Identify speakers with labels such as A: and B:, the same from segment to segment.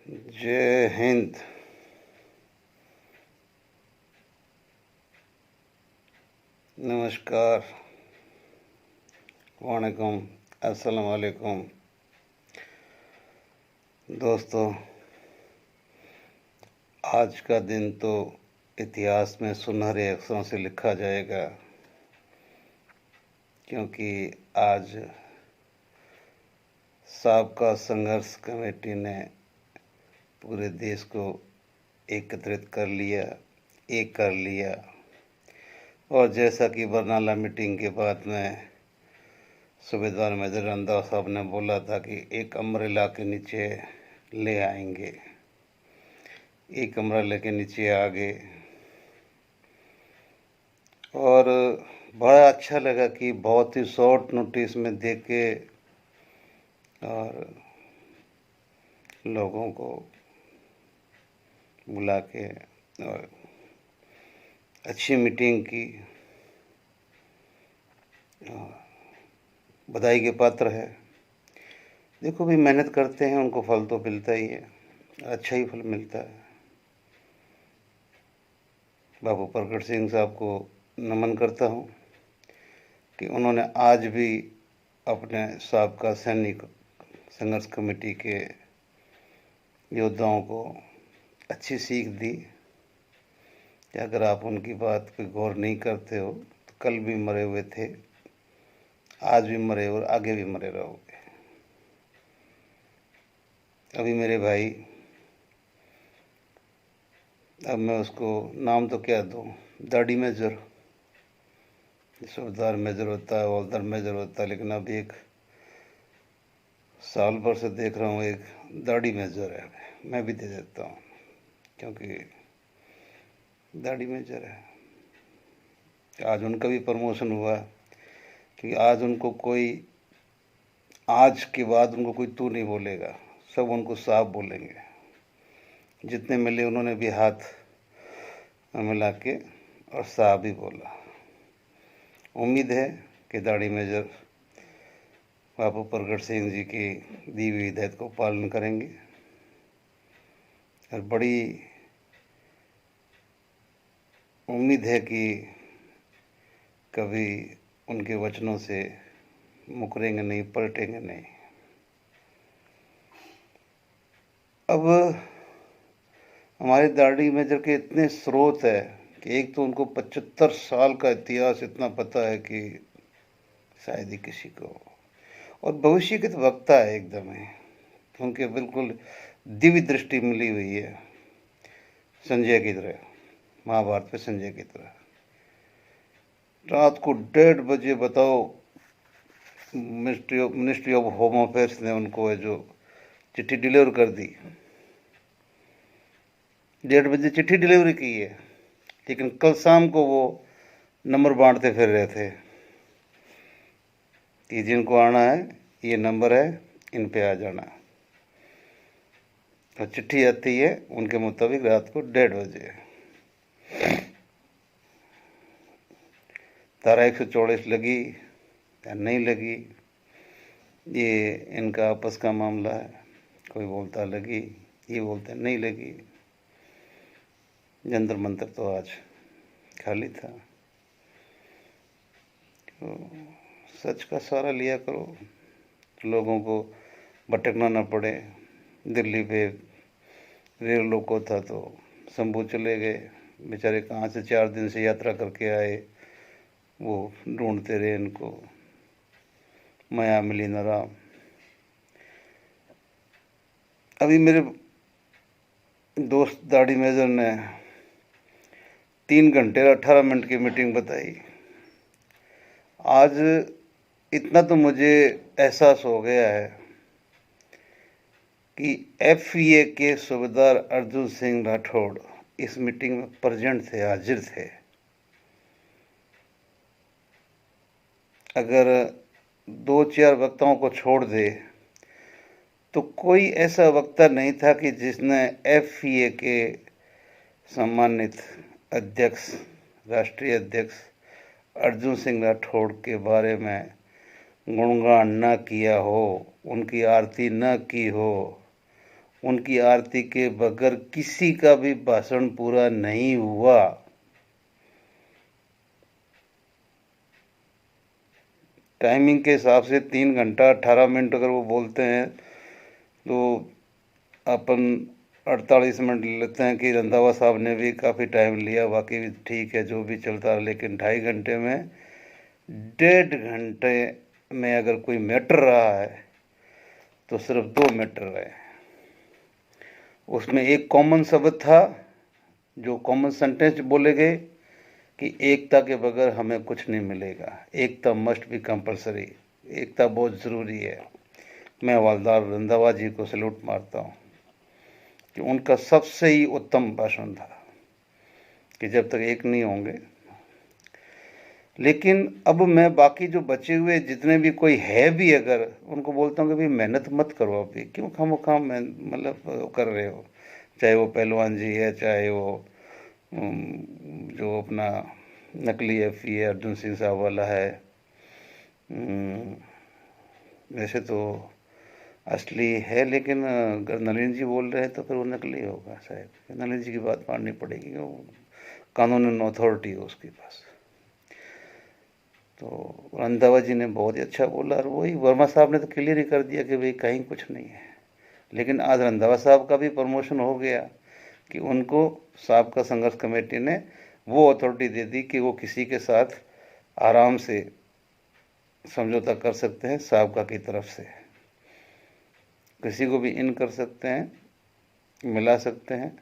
A: जय हिंद। नमस्कार, वालेकुम, अस्सलाम वालेकुम। दोस्तों, आज का दिन तो इतिहास में सुनहरे अक्षरों से लिखा जाएगा, क्योंकि आज साबका संघर्ष कमेटी ने पूरे देश को एकत्रित कर लिया, एक कर लिया। और जैसा कि बरनाला मीटिंग के बाद में सूबेदार मेजर रंधावा साहब ने बोला था कि एक अम्ब्रेला के नीचे ले आएंगे, एक अम्ब्रेला के नीचे आ गए। और बड़ा अच्छा लगा कि बहुत ही शॉर्ट नोटिस में देख के और लोगों को बुला के और अच्छी मीटिंग की। बधाई के पात्र है। देखो भी, मेहनत करते हैं उनको फल तो मिलता ही है, अच्छा ही फल मिलता है। बाबू प्रगट सिंह साहब को नमन करता हूँ कि उन्होंने आज भी अपने साबका सैनिक संघर्ष कमेटी के योद्धाओं को अच्छी सीख दी कि अगर आप उनकी बात पे गौर नहीं करते हो तो कल भी मरे हुए थे, आज भी मरे और आगे भी मरे रहोगे। अभी मेरे भाई, अब मैं उसको नाम तो क्या दूँ, दाढ़ी मेजर, सूबेदार मेजर होता है, हवलदार मेजर होता है, लेकिन अब एक साल भर से देख रहा हूँ एक दाढ़ी मेजर है। मैं भी दे देता हूँ, क्योंकि दाढ़ी मेजर है। आज उनका भी प्रमोशन हुआ कि आज उनको कोई, आज के बाद उनको कोई तू नहीं बोलेगा, सब उनको साफ बोलेंगे। जितने मिले उन्होंने भी हाथ मिला के और साफ ही बोला। उम्मीद है कि दाढ़ी मेजर बाबू प्रगट सिंह जी की दी हुई हिदायत को पालन करेंगे और बड़ी उम्मीद है कि कभी उनके वचनों से मुकरेंगे नहीं, पलटेंगे नहीं। अब हमारे दाढ़ी मेजर के इतने स्रोत है कि एक तो उनको 75 साल का इतिहास इतना पता है कि शायद ही किसी को, और भविष्य के तो वक्ता है एकदम है, उनके बिल्कुल दिव्य दृष्टि मिली हुई है, संजय की तरह, महाभारत पे संजय की तरह। रात को 1:30 बजे बताओ, मिनिस्ट्री ऑफ होम अफेयर्स ने उनको जो चिट्ठी डिलीवर कर दी, 1:30 बजे चिट्ठी डिलीवरी की है, लेकिन कल शाम को वो नंबर बांटते फिर रहे थे कि जिनको आना है ये नंबर है, इन पे आ जाना। तो चिट्ठी आती है उनके मुताबिक रात को 1:30 बजे। धारा 144 लगी या नहीं लगी, ये इनका आपस का मामला है। कोई बोलता लगी, ये बोलते नहीं लगी। जंतर मंतर तो आज खाली था। तो सच का सहारा लिया करो, लोगों को भटकना ना पड़े। दिल्ली पे रेल रोको था तो शंभू चले गए, बेचारे कहाँ से 4 दिन से यात्रा करके आए, वो ढूंढते रहे इनको, माया मिली न राम। अभी मेरे दोस्त दाढ़ी मेजर ने 3 घंटे और 18 मिनट की मीटिंग बताई। आज इतना तो मुझे एहसास हो गया है कि FEA के सूबेदार अर्जुन सिंह राठौड़ इस मीटिंग में प्रेजेंट थे, हाजिर थे। अगर 2-4 वक्ताओं को छोड़ दे तो कोई ऐसा वक्ता नहीं था कि जिसने FEA के सम्मानित अध्यक्ष, राष्ट्रीय अध्यक्ष अर्जुन सिंह राठौड़ के बारे में गुणगान न किया हो, उनकी आरती न की हो, उनकी आरती के बगैर किसी का भी भाषण पूरा नहीं हुआ। टाइमिंग के हिसाब से 3 घंटा 18 मिनट अगर वो बोलते हैं तो अपन 48 मिनट लेते हैं कि रंधावा साहब ने भी काफ़ी टाइम लिया, बाकी भी ठीक है जो भी चलता है, लेकिन 2.5 घंटे में 1.5 घंटे में अगर कोई मैटर रहा है तो सिर्फ 2 मैटर रहे। उसमें एक कॉमन शब्द था, जो कॉमन सेंटेंस बोले गए कि एकता के बगैर हमें कुछ नहीं मिलेगा, एकता मस्ट बी कंपलसरी, एकता बहुत ज़रूरी है। मैं हवलदार रंधावा जी को सैल्यूट मारता हूँ कि उनका सबसे ही उत्तम भाषण था कि जब तक एक नहीं होंगे। लेकिन अब मैं बाकी जो बचे हुए जितने भी कोई है भी, अगर उनको बोलता हूँ कि भाई मेहनत मत करो, अभी क्यों खामोखाम मतलब कर रहे हो, चाहे वो पहलवान जी है, चाहे वो जो अपना नकली एफी है अर्जुन सिंह साहब वाला है। वैसे तो असली है, लेकिन अगर नलिन जी बोल रहे हैं तो फिर वो नकली होगा शायद। नलिन जी की बात माननी पड़ेगी, वो कानूनन अथॉरिटी है उसके पास। तो रंधावा जी ने बहुत ही अच्छा बोला, और वही वर्मा साहब ने तो क्लियर ही कर दिया कि भाई कहीं कुछ नहीं है। लेकिन आज रंधावा साहब का भी प्रमोशन हो गया कि उनको साबका संघर्ष कमेटी ने वो अथॉरिटी दे दी कि वो किसी के साथ आराम से समझौता कर सकते हैं, साबका की तरफ से किसी को भी इन कर सकते हैं, मिला सकते हैं,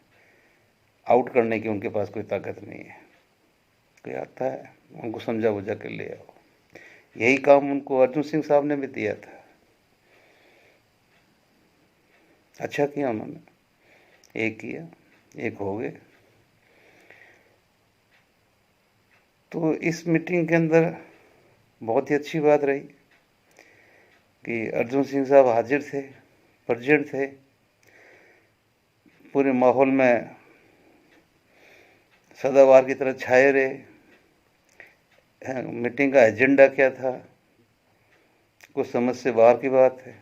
A: आउट करने की उनके पास कोई ताकत नहीं है। कोई आता है उनको समझा बुझा के ले आओ। यही काम उनको अर्जुन सिंह साहब ने भी दिया था, अच्छा किया उन्होंने, एक किया, एक हो गए। तो इस मीटिंग के अंदर बहुत ही अच्छी बात रही कि अर्जुन सिंह साहब हाजिर थे, प्रेजेंट थे। पूरे माहौल में सदाबहार की तरह छाए रहे। मीटिंग का एजेंडा क्या था, कुछ समझ से बाहर की बात है।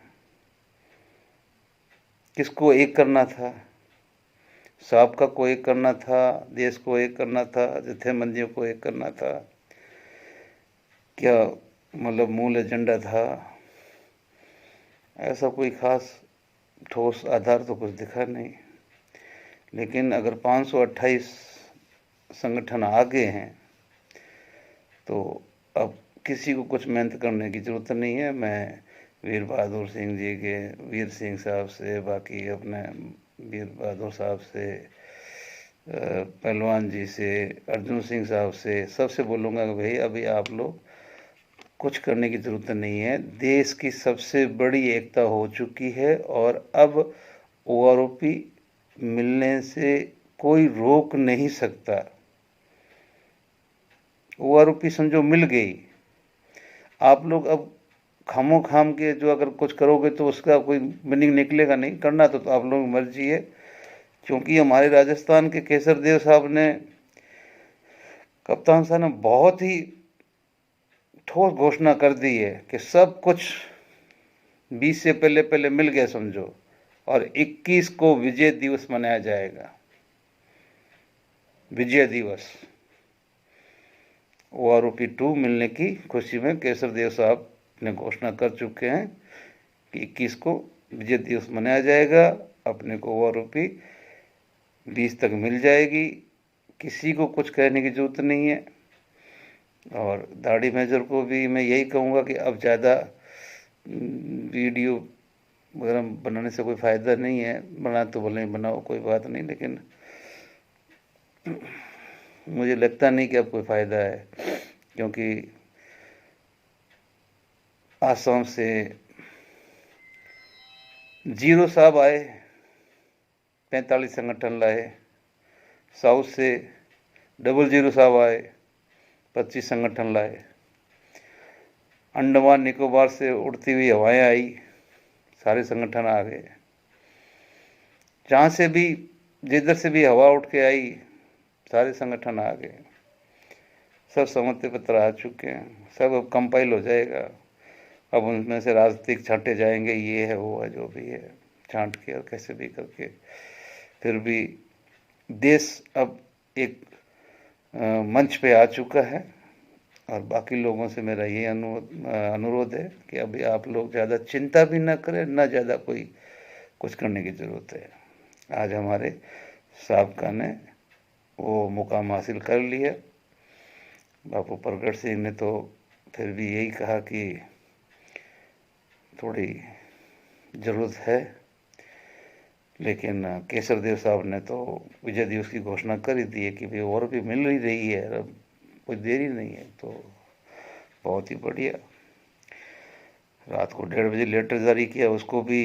A: किसको एक करना था, साबका को एक करना था, देश को एक करना था, जत्थेबंदियों को एक करना था, क्या मतलब मूल एजेंडा था। ऐसा कोई खास ठोस आधार तो कुछ दिखा नहीं। लेकिन अगर 528 संगठन आगे हैं तो अब किसी को कुछ मेहनत करने की ज़रूरत नहीं है। मैं वीर बहादुर सिंह जी के, वीर सिंह साहब से, बाकी अपने वीर बहादुर साहब से, पहलवान जी से, अर्जुन सिंह साहब से, सबसे बोलूँगा कि भाई अभी आप लोग कुछ करने की ज़रूरत नहीं है। देश की सबसे बड़ी एकता हो चुकी है और अब ओआरओपी मिलने से कोई रोक नहीं सकता। ओआरओपी समझो मिल गई, आप लोग अब खामो खाम के जो अगर कुछ करोगे तो उसका कोई मीनिंग निकलेगा नहीं। करना तो आप लोगों की मर्जी है। क्योंकि हमारे राजस्थान के केसर देव साहब ने, कप्तान साहब ने बहुत ही ठोस घोषणा कर दी है कि सब कुछ 20 से पहले पहले मिल गया समझो, और 21 को विजय दिवस मनाया जाएगा। विजय दिवस ओआरओपी 2 मिलने की खुशी में केसर देव साहब ने घोषणा कर चुके हैं कि 21 को विजय दिवस मनाया जाएगा। अपने को ओआरओपी 20 तक मिल जाएगी, किसी को कुछ कहने की ज़रूरत नहीं है। और दाढ़ी मेजर को भी मैं यही कहूँगा कि अब ज़्यादा वीडियो वगैरह बनाने से कोई फ़ायदा नहीं है। बना तो भले ही बनाओ, कोई बात नहीं, लेकिन मुझे लगता नहीं कि अब कोई फ़ायदा है। क्योंकि आसाम से जीरो साहब आए, 45 संगठन लाए। साउथ से 00 साहब आए, 25 संगठन लाए। अंडमान निकोबार से उड़ती हुई हवाएं आई, सारे संगठन आ गए। जहाँ से भी, जिधर से भी हवा उठ के आई, सारे संगठन आ गए। सब सहमति पत्र आ चुके हैं, सब अब कंपाइल हो जाएगा। अब उनमें से राजनीतिक छांटे जाएंगे, ये है वो है जो भी है। छांट के और कैसे भी करके, फिर भी देश अब एक मंच पे आ चुका है। और बाकी लोगों से मेरा ये अनुरोध है कि अभी आप लोग ज़्यादा चिंता भी ना करें, ना ज़्यादा कोई कुछ करने की ज़रूरत है। आज हमारे साबका ने वो मुकाम हासिल कर लिया। बापू प्रगट सिंह ने तो फिर भी यही कहा कि थोड़ी ज़रूरत है, लेकिन केसर देव साहब ने तो विजय दिवस की घोषणा कर ही दी है कि भाई और भी मिल ही रही है, अब कोई देरी नहीं है। तो बहुत ही बढ़िया। रात को 1:30 बजे लेटर जारी किया, उसको भी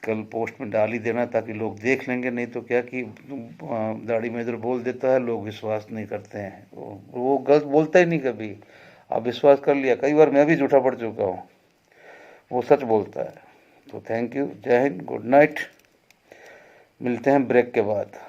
A: कल पोस्ट में डाल ही देना ताकि लोग देख लेंगे। नहीं तो क्या कि दाढ़ी मेजर बोल देता है, लोग विश्वास नहीं करते हैं, वो गलत बोलता ही नहीं कभी। आप विश्वास कर लिया, कई बार मैं भी झूठा पड़ चुका हूँ, वो सच बोलता है। तो थैंक यू, जय हिंद, गुड नाइट, मिलते हैं ब्रेक के बाद।